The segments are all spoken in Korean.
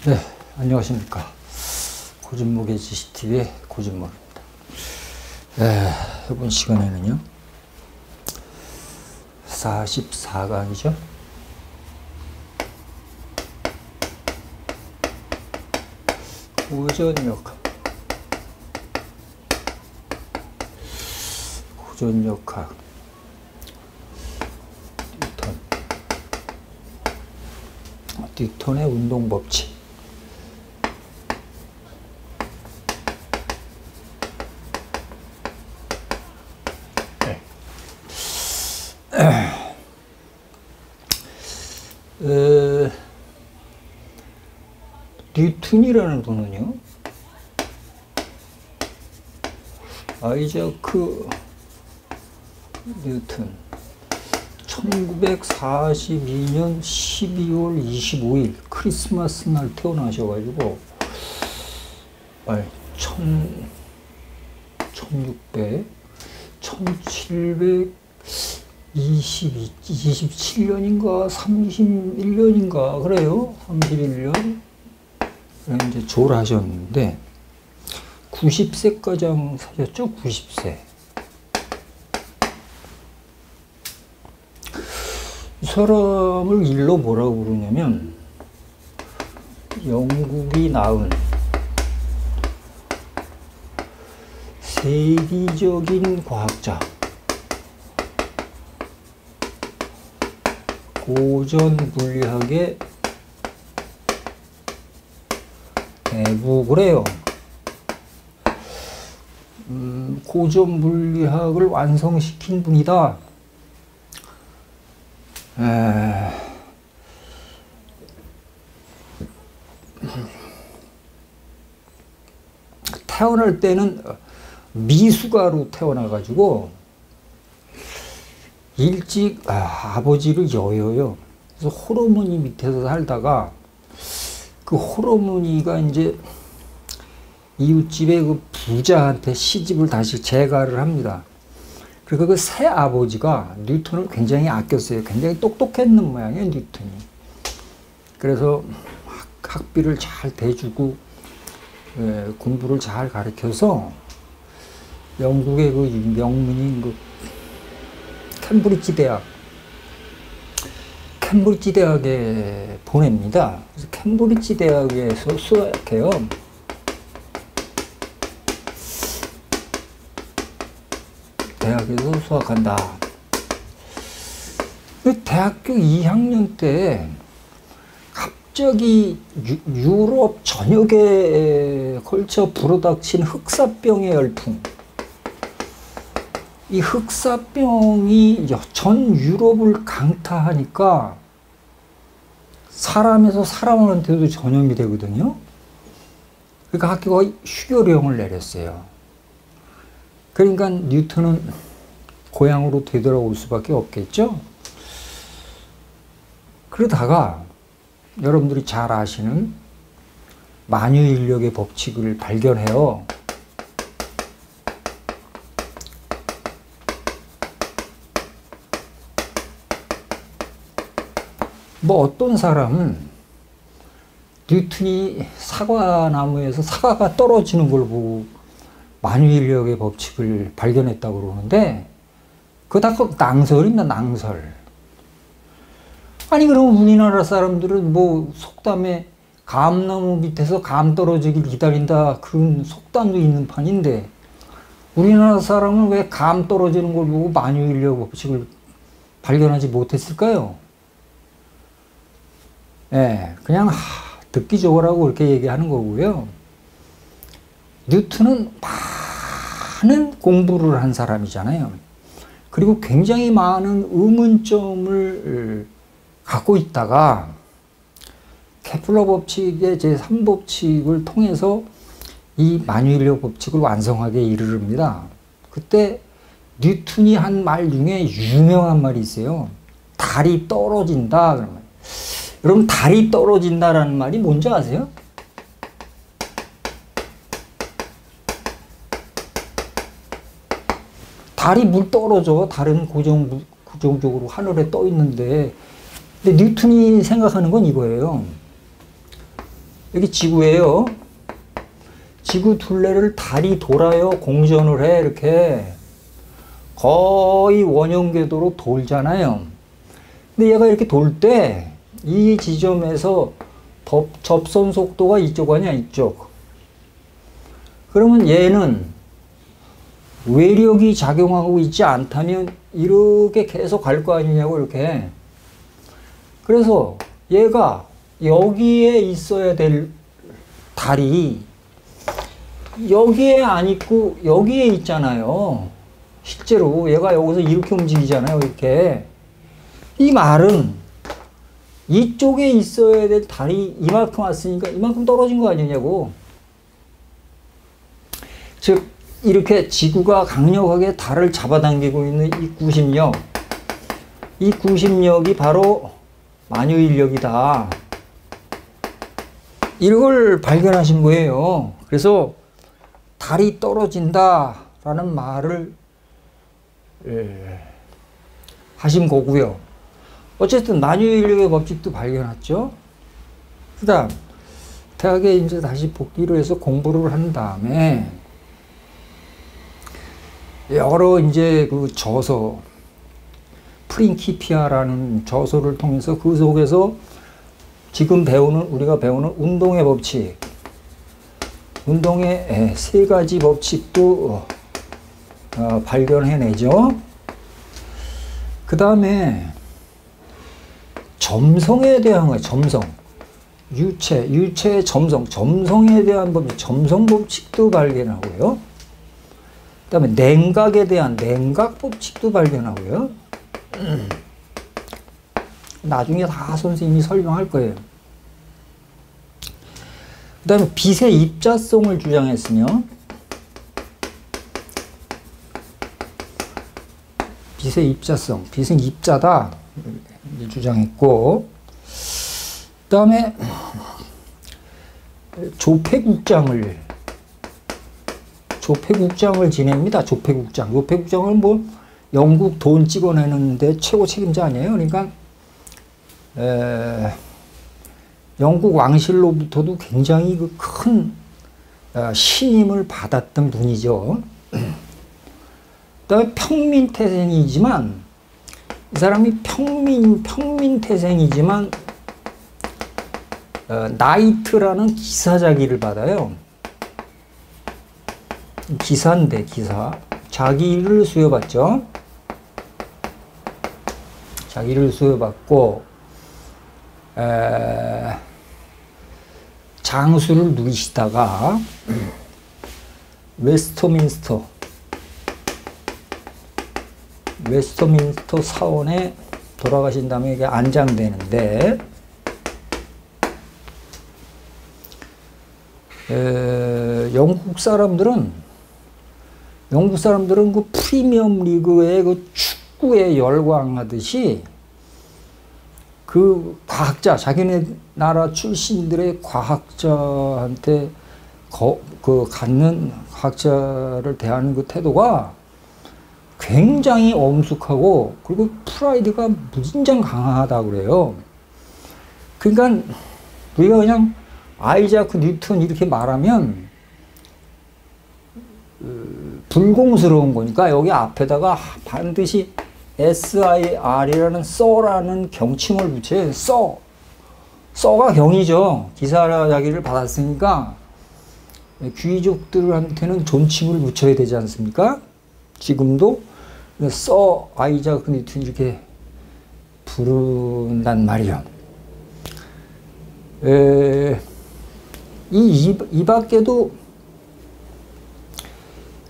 네, 안녕하십니까. 고진묵의 지식TV의 고진묵입니다. 이번 시간에는요, 44강이죠. 고전역학. 뉴턴의 운동법칙. 뉴턴이라는 분은요, 아이자크 뉴턴, 1942년 12월 25일 크리스마스 날 태어나셔가지고 1727년인가 31년인가 그래요. 31년 이제 졸하셨는데 90세까지 사셨죠. 90세. 이 사람을 일로 뭐라고 부르냐면 영국이 낳은 세계적인 과학자, 고전 물리학의 대부 그래요. 고전 물리학을 완성시킨 분이다. 태어날 때는 미숙아로 태어나가지고 일찍 아버지를 여여요. 그래서 호르몬이 밑에서 살다가 그 호르몬이가 이제 이웃집의 그 부자한테 시집을 다시 재가를 합니다. 그리고 그 새 아버지가 뉴턴을 굉장히 아꼈어요. 굉장히 똑똑했는 모양이에요, 뉴턴이. 그래서 학비를 잘 대주고 공부를 잘 가르쳐서 영국의 그 명문인 그 캠브리지 대학에 보냅니다. 그래서 캠브리지 대학에서 수학해요. 대학에서 수학한다. 대학교 2학년 때 갑자기 유럽 전역에 걸쳐 불어닥친 흑사병의 열풍. 이 흑사병이 전 유럽을 강타하니까 사람에서 사람한테도 전염이 되거든요. 그러니까 학교가 휴교령을 내렸어요. 그러니까 뉴턴은 고향으로 되돌아올 수밖에 없겠죠. 그러다가 여러분들이 잘 아시는 만유인력의 법칙을 발견해요. 뭐 어떤 사람은 뉴턴이 사과나무에서 사과가 떨어지는 걸 보고 만유인력의 법칙을 발견했다고 그러는데 그거 다 낭설입니다. 낭설. 아니 그럼 우리나라 사람들은 뭐 속담에 감나무 밑에서 감 떨어지길 기다린다 그런 속담도 있는 판인데 우리나라 사람은 왜 감 떨어지는 걸 보고 만유인력 법칙을 발견하지 못했을까요? 그냥 듣기 좋으라고 그렇게 얘기하는 거고요. 뉴턴은 많은 공부를 한 사람이잖아요. 그리고 굉장히 많은 의문점을 갖고 있다가 케플러 법칙의 제3법칙을 통해서 이 만유인력 법칙을 완성하게 이르릅니다. 그때 뉴턴이 한 말 중에 유명한 말이 있어요. 달이 떨어진다. 그러면 여러분 달이 떨어진다라는 말이 뭔지 아세요? 달이 물 떨어져. 달은 고정적으로 하늘에 떠 있는데 근데 뉴턴이 생각하는 건 이거예요. 여기 지구예요. 지구 둘레를 달이 돌아요. 공전을 해. 이렇게 거의 원형 궤도로 돌잖아요. 근데 얘가 이렇게 돌 때 이 지점에서 접선 속도가 이쪽 아니야, 이쪽. 그러면 얘는 외력이 작용하고 있지 않다면 이렇게 계속 갈 거 아니냐고, 이렇게. 그래서 얘가 여기에 있어야 될 달이 여기에 안 있고 여기에 있잖아요. 실제로 얘가 여기서 이렇게 움직이잖아요. 이렇게. 이 말은 이쪽에 있어야 될 달이 이만큼 왔으니까 이만큼 떨어진 거 아니냐고. 즉 이렇게 지구가 강력하게 달을 잡아당기고 있는 이 구심력, 이 구심력이 바로 만유인력이다. 이걸 발견하신 거예요. 그래서 달이 떨어진다라는 말을 하신 거고요. 어쨌든 만유인력의 법칙도 발견했죠. 그 다음 대학에 이제 다시 복귀를 해서 공부를 한 다음에 여러 이제 그 저서, 프린키피아라는 저서를 통해서 그 속에서 지금 우리가 배우는 운동의 법칙, 운동의 세 가지 법칙도 발견해내죠. 그 다음에 점성에 대한 거예요. 점성. 유체의 점성. 점성에 대한 법칙, 점성 법칙도 발견하고요. 그 다음에 냉각에 대한 냉각 법칙도 발견하고요. 나중에 다 선생님이 설명할 거예요. 그 다음에 빛의 입자성을 주장했으며, 빛의 입자성, 빛은 입자다 주장했고, 그 다음에 조폐국장을 지냅니다. 조폐국장은 뭐 영국 돈 찍어내는데 최고 책임자 아니에요. 그러니까 영국 왕실로부터도 굉장히 그 큰 신임을 받았던 분이죠. 그다음에 평민태생이지만, 이 사람이 평민태생이지만 나이트라는 기사자기를 받아요. 기사인데, 기사. 자기를 수여받죠. 자기를 수여받고 장수를 누리시다가 웨스터민스터 사원에 돌아가신 다음에 이게 안장되는데, 영국 사람들은 그 프리미엄 리그의 그 축구에 열광하듯이 그 과학자, 자기네 나라 출신들의 과학자한테 갖는 과학자를 대하는 그 태도가 굉장히 엄숙하고, 그리고 프라이드가 무진장 강하다고 그래요. 그러니까 우리가 그냥 아이자크 뉴턴 이렇게 말하면 불공스러운 거니까 여기 앞에다가 반드시 SIR이라는 써라는 경칭을 붙여요. 써가 경이죠. 기사자기를 받았으니까 귀족들한테는 존칭을 붙여야 되지 않습니까? 지금도 써 아이자크 뉴턴 이렇게 부른단 말이죠. 이 밖에도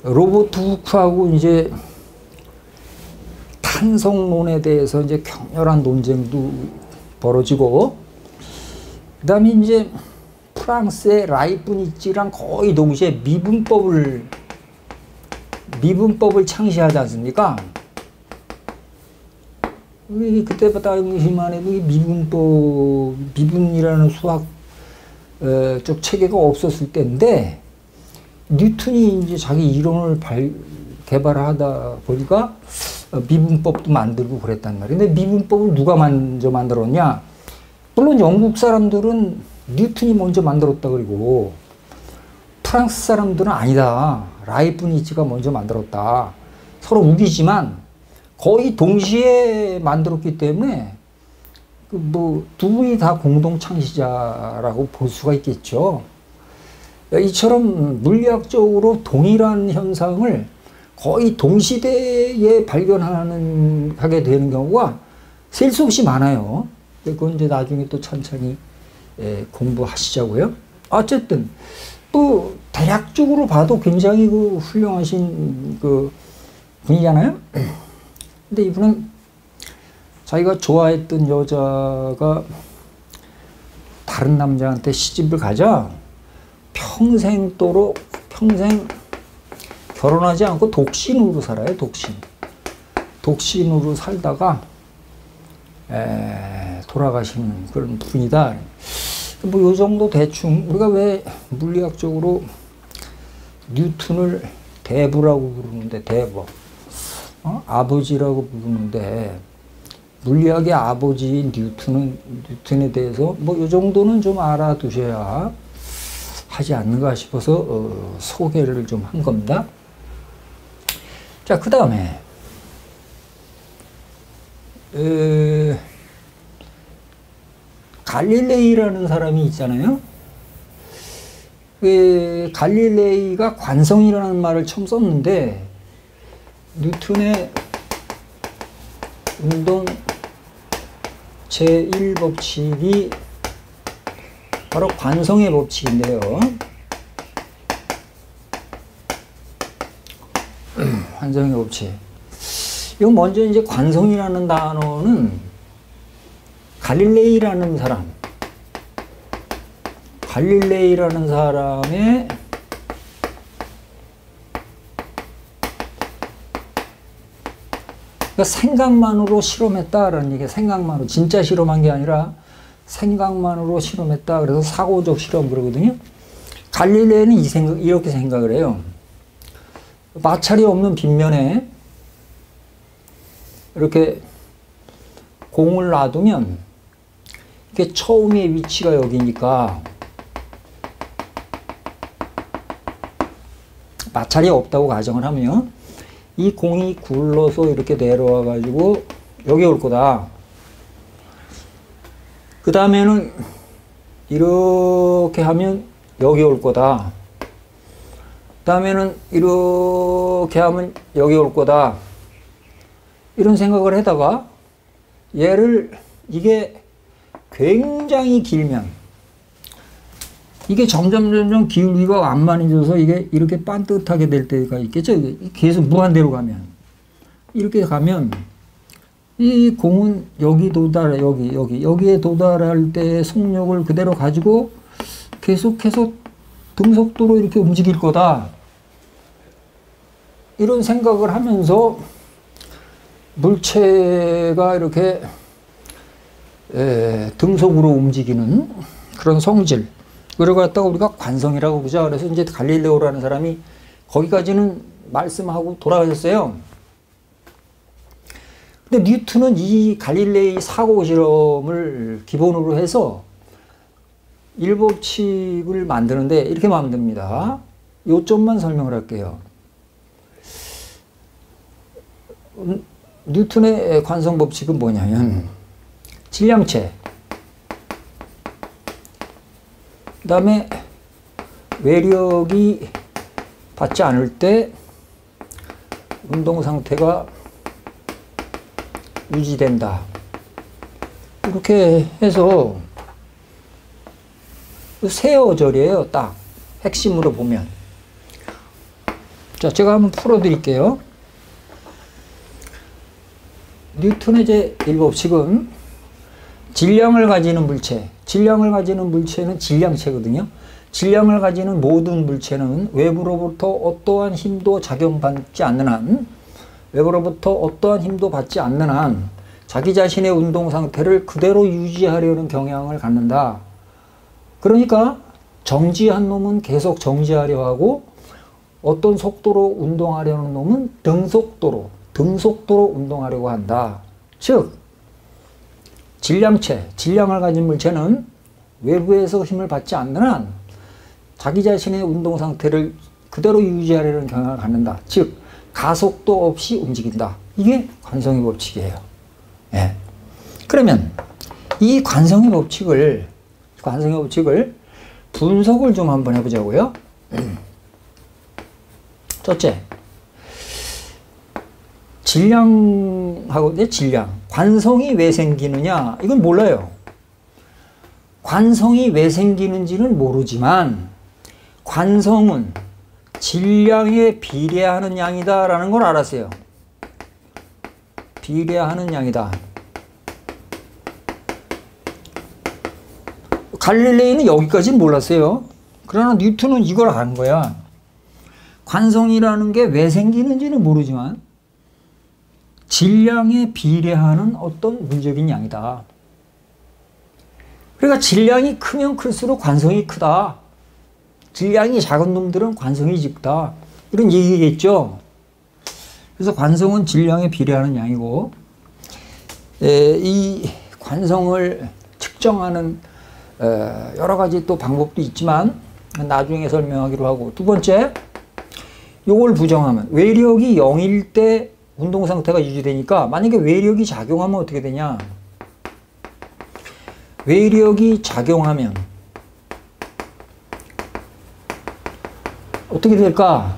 로버트 후크하고 이제 탄성론에 대해서 이제 격렬한 논쟁도 벌어지고, 그 다음에 이제 프랑스의 라이프니츠랑 거의 동시에 미분법을 창시하지 않습니까? 그때부터 당시만 해도 미분이라는 수학 쪽 체계가 없었을 때인데, 뉴턴이 이제 자기 이론을 개발하다 보니까 미분법도 만들고 그랬단 말이에요. 근데 미분법을 누가 먼저 만들었냐? 물론 영국 사람들은 뉴턴이 먼저 만들었다 그리고 프랑스 사람들은 아니다. 라이프니츠가 먼저 만들었다. 서로 우기지만 거의 동시에 만들었기 때문에 두 분이 다 공동 창시자라고 볼 수가 있겠죠. 이처럼 물리학적으로 동일한 현상을 거의 동시대에 하게 되는 경우가 셀 수 없이 많아요. 그건 이제 나중에 또 천천히 공부하시자고요. 어쨌든 또 대략적으로 봐도 굉장히 훌륭하신 분이잖아요. 근데 이분은 자기가 좋아했던 여자가 다른 남자한테 시집을 가자 평생 결혼하지 않고 독신으로 살아요. 독신으로 살다가 돌아가시는 그런 분이다. 요 정도 대충 우리가 왜 물리학적으로 뉴턴을 대부라고 부르는데 아버지라고 부르는데 물리학의 아버지인 뉴턴에 대해서 요 정도는 좀 알아두셔야 하지 않는가 싶어서 소개를 좀 한 겁니다. 자, 그 다음에 갈릴레이라는 사람이 있잖아요. 갈릴레이가 관성이라는 말을 처음 썼는데 뉴턴의 운동 제1법칙이 바로 관성의 법칙인데요. 관성의 법칙. 이거 먼저 이제 관성이라는 단어는 갈릴레이라는 사람의 그러니까 생각만으로 실험했다라는 얘기예요. 생각만으로. 진짜 실험한 게 아니라 생각만으로 실험했다. 그래서 사고적 실험 그러거든요. 갈릴레이는 이렇게 생각을 해요. 마찰이 없는 빗면에 이렇게 공을 놔두면 이게 처음의 위치가 여기니까 마찰이 없다고 가정을 하면 이 공이 굴러서 이렇게 내려와 가지고 여기 올 거다. 그 다음에는 이렇게 하면 여기 올 거다. 그 다음에는 이렇게 하면 여기 올 거다. 이런 생각을 하다가 이게 굉장히 길면 이게 점점 기울기가 완만해져서 이게 이렇게 반듯하게 될 때가 있겠죠. 계속 무한대로 가면 이렇게 가면 이 공은 여기에 도달할 때의 속력을 그대로 가지고 계속해서 등속도로 이렇게 움직일 거다. 이런 생각을 하면서 물체가 이렇게 등속으로 움직이는 그런 성질. 그걸 갖다가 우리가 관성이라고 그러죠. 그래서 이제 갈릴레오라는 사람이 거기까지는 말씀하고 돌아가셨어요. 근데 뉴턴은 이 갈릴레이 사고 실험을 기본으로 해서 일법칙을 만드는데 이렇게 만듭니다. 요점만 설명을 할게요. 뉴턴의 관성 법칙은 뭐냐면 질량체, 그 다음에 외력이 받지 않을 때 운동 상태가 유지된다. 이렇게 해서 세 어절이에요. 딱 핵심으로 보면. 자, 제가 한번 풀어드릴게요. 뉴턴의 제1법칙은 질량을 가지는 물체는 질량체거든요. 질량을 가지는 모든 물체는 외부로부터 어떠한 힘도 작용받지 않는 한 자기 자신의 운동 상태를 그대로 유지하려는 경향을 갖는다. 그러니까 정지한 놈은 계속 정지하려 하고 어떤 속도로 운동하려는 놈은 등속도로 운동하려고 한다. 즉 질량을 가진 물체는 외부에서 힘을 받지 않는 한 자기 자신의 운동 상태를 그대로 유지하려는 경향을 갖는다. 즉 가속도 없이 움직인다. 이게 관성의 법칙이에요. 예. 그러면 이 관성의 법칙을 분석을 좀 한번 해보자고요. 첫째, 질량하고 질량. 관성이 왜 생기느냐? 이건 몰라요. 관성이 왜 생기는지는 모르지만 관성은 질량에 비례하는 양이다라는 걸 알았어요. 비례하는 양이다. 갈릴레이는 여기까지는 몰랐어요. 그러나 뉴턴은 이걸 아는 거야. 관성이라는 게 왜 생기는지는 모르지만 질량에 비례하는 어떤 물적인 양이다. 그러니까 질량이 크면 클수록 관성이 크다. 질량이 작은 놈들은 관성이 적다. 이런 얘기겠죠. 그래서 관성은 질량에 비례하는 양이고, 이 관성을 측정하는 여러 가지 또 방법도 있지만 나중에 설명하기로 하고, 두 번째, 요걸 부정하면 외력이 0일 때 운동 상태가 유지되니까 만약에 외력이 작용하면 어떻게 되냐? 외력이 작용하면 어떻게 될까?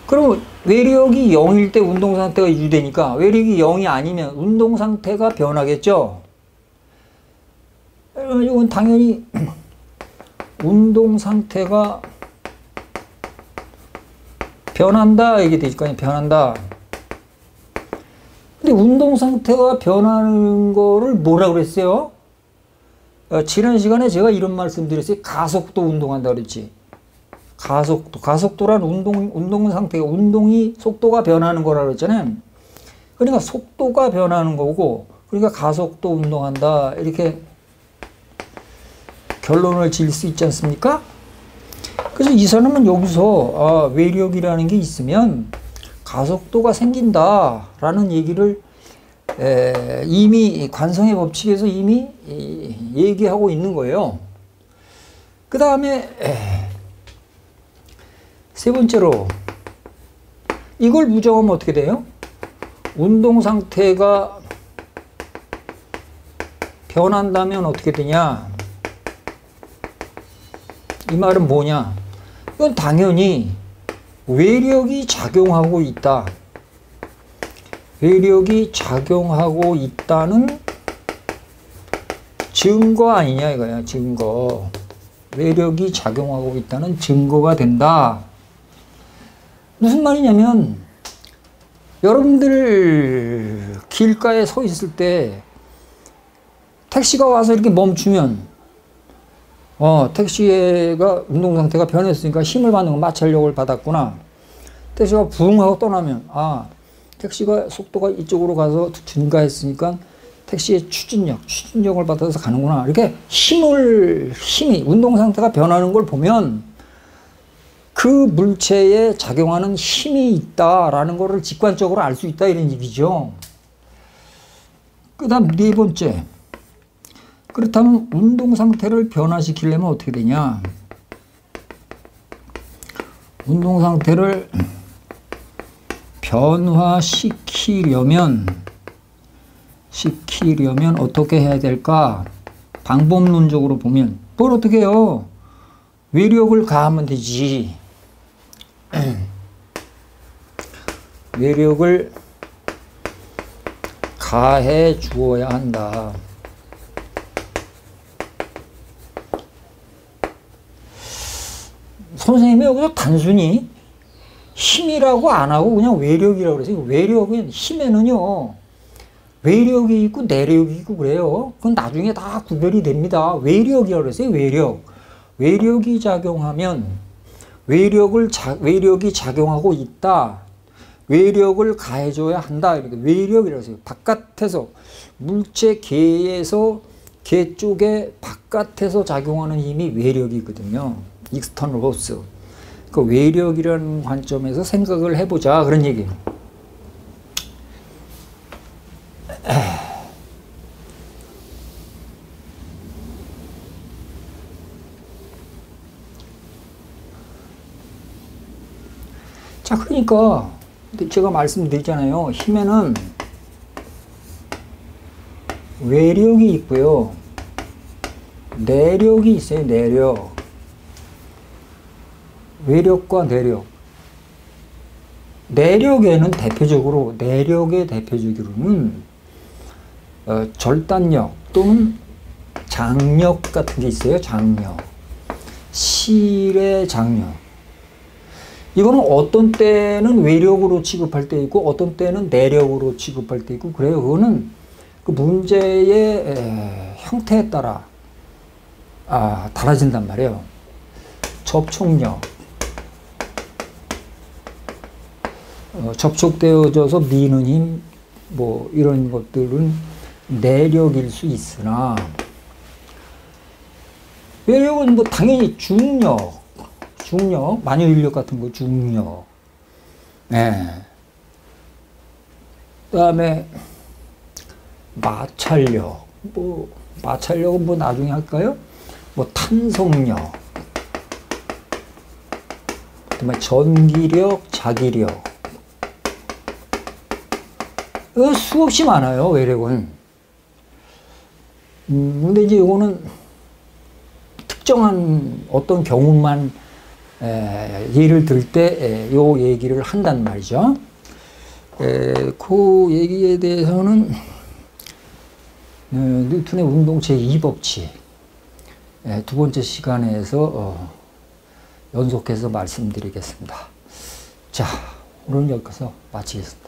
그럼 외력이 0일 때 운동 상태가 유지되니까 외력이 0이 아니면 운동 상태가 변하겠죠? 이건 당연히 운동 상태가 변한다 이게 되실 거 아니에요. 변한다. 근데 운동 상태가 변하는 거를 뭐라 그랬어요? 지난 시간에 제가 이런 말씀 드렸어요. 가속도 운동한다 그랬지. 가속도란 운동 상태가, 운동이 속도가 변하는 거라 그랬잖아요. 그러니까 속도가 변하는 거고, 그러니까 가속도 운동한다. 이렇게 결론을 지을 수 있지 않습니까? 그래서 이 사람은 여기서 외력이라는 게 있으면 가속도가 생긴다라는 얘기를 이미 관성의 법칙에서 이미 얘기하고 있는 거예요. 그 다음에 세 번째로 이걸 부정하면 어떻게 돼요? 운동 상태가 변한다면 어떻게 되냐? 이 말은 뭐냐? 이건 당연히 외력이 작용하고 있다. 외력이 작용하고 있다는 증거 아니냐 이거야. 증거. 외력이 작용하고 있다는 증거가 된다. 무슨 말이냐면 여러분들 길가에 서 있을 때 택시가 와서 이렇게 멈추면 택시가 운동 상태가 변했으니까 힘을 받는 거 마찰력을 받았구나. 택시가 붕 하고 떠나면 택시가 속도가 이쪽으로 가서 증가했으니까 택시의 추진력을 받아서 가는구나. 이렇게 힘이 운동 상태가 변하는 걸 보면 그 물체에 작용하는 힘이 있다라는 것을 직관적으로 알 수 있다 이런 얘기죠. 그 다음 네 번째. 그렇다면 운동 상태를 변화시키려면 어떻게 되냐? 운동 상태를 변화시키려면 어떻게 해야 될까? 방법론적으로 보면 뭘 어떻게 해요? 외력을 가하면 되지. 외력을 가해 주어야 한다. 선생님이 여기서 단순히 힘이라고 안 하고 그냥 외력이라고 그래서 외력은 힘에는요 외력이 있고 내력이 있고 그래요. 그건 나중에 다 구별이 됩니다. 외력이라고 그랬어요. 외력이 작용하면 외력이 작용하고 있다. 외력을 가해줘야 한다. 이렇게 외력이라고 했어요. 바깥에서 물체 개 쪽에 바깥에서 작용하는 힘이 외력이거든요. 익스터널 포스. 그 외력이라는 관점에서 생각을 해보자 그런 얘기예요. 자, 그러니까 제가 말씀드리잖아요. 힘에는 외력이 있고요. 내력이 있어요. 내력. 외력과 내력. 내력의 대표적으로는 절단력 또는 장력 같은 게 있어요. 장력. 실의 장력. 이거는 어떤 때는 외력으로 취급할 때 있고 어떤 때는 내력으로 취급할 때 있고 그래요. 그거는 그 문제의 형태에 따라 달라진단 말이에요. 접촉력. 접촉되어져서 미는 힘, 뭐 이런 것들은 내력일 수 있으나 외력은 뭐 당연히 중력, 만유인력 같은 거 중력. 네. 그다음에 마찰력. 마찰력은 뭐 나중에 할까요? 뭐 탄성력. 그다음에 전기력, 자기력. 수없이 많아요, 외력은. 근데 이제 이거는 특정한 어떤 경우만 예를 들 때 요 얘기를 한단 말이죠. 그 얘기에 대해서는 뉴턴의 운동 제2법칙 두 번째 시간에서 연속해서 말씀드리겠습니다. 자, 오늘은 여기서 마치겠습니다.